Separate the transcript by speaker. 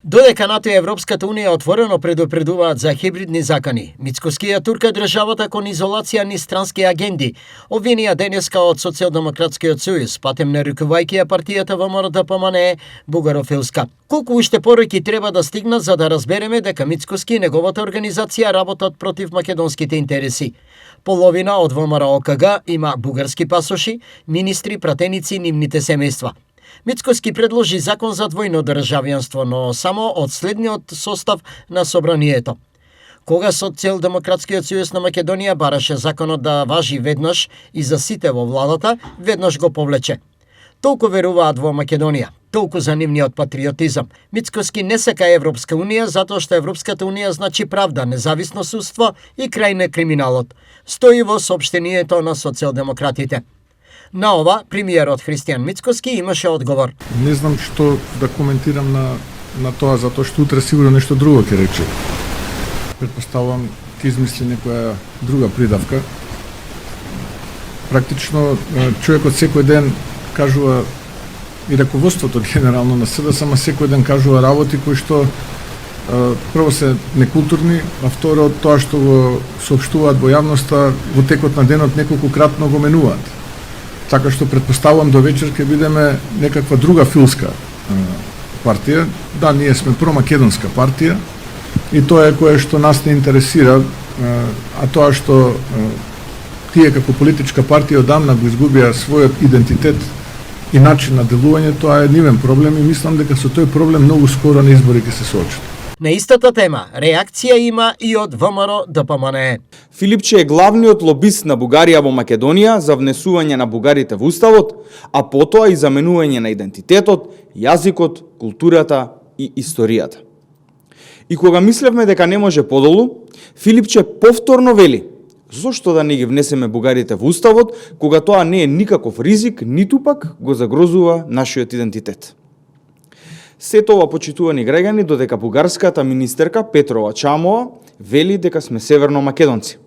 Speaker 1: Додека НАТО и Европската Унија отворено предупредуваат за хибридни закани, Мицкоски ја турка државата кон изолација низ странски агенди, обвинија денеска од Социјалдемократскиот сојуз, патем нарекувајќи ја партијата ВМРО ДПМНЕ бугарофилска. Колку уште пораки треба да стигнат за да разбереме дека Мицкоски и неговата организација работат против македонските интереси? Половина од ВМРО ОКГ има бугарски пасоши, министри, пратеници, нивните семејства. Мицкоски предложи закон за двојно државјанство, но само од следниот состав на собранието. Кога Социјалдемократскиот сојуз на Македонија бараше законот да важи веднаш и за сите во владата, веднаш го повлече. Толку веруваат во Македонија, толку за нивниот патриотизам. Мицкоски не сака Европска Унија затоа што Европската Унија значи правда, независно судство и крај на криминалот. Стои во соопштението на социјалдемократите. На ова, премиерот Христијан Мицкоски имаше одговор.
Speaker 2: Не знам што да коментирам на тоа, затоа што утре сигурно нешто друго ќе рече. Предпоставувам ќе измисли некоја друга придавка. Практично, човекот секој ден кажува, и раководството генерално на СДС, ама секој ден кажува работи кои што прво се некултурни, а второ тоа што го соопштуваат во јавноста во текот на денот неколку кратно го менуваат. Така што предпоставувам до вечер ќе бидеме некаква друга филска партија. Да, ние сме промакедонска партија и тоа е кое што нас не интересира, а тоа што тие како политичка партија одамна го изгубија својот идентитет и начин на делување, тоа е нивен проблем и мислам дека со тој проблем многу скоро на избори ќе се соочат.
Speaker 1: На истата тема, реакција има и од ВМРО ДПМНЕ.
Speaker 3: Филипче е главниот лобист на Бугарија во Македонија за внесување на бугарите во уставот, а потоа и заменување на идентитетот, јазикот, културата и историјата. И кога мислевме дека не може подолу, Филипче повторно вели: зошто да не ги внесеме бугарите во уставот, кога тоа не е никаков ризик, ниту пак го загрозува нашиот идентитет. Сето ова, почитувани граѓани, додека бугарската министерка Петрова Чамова вели дека сме северно македонци.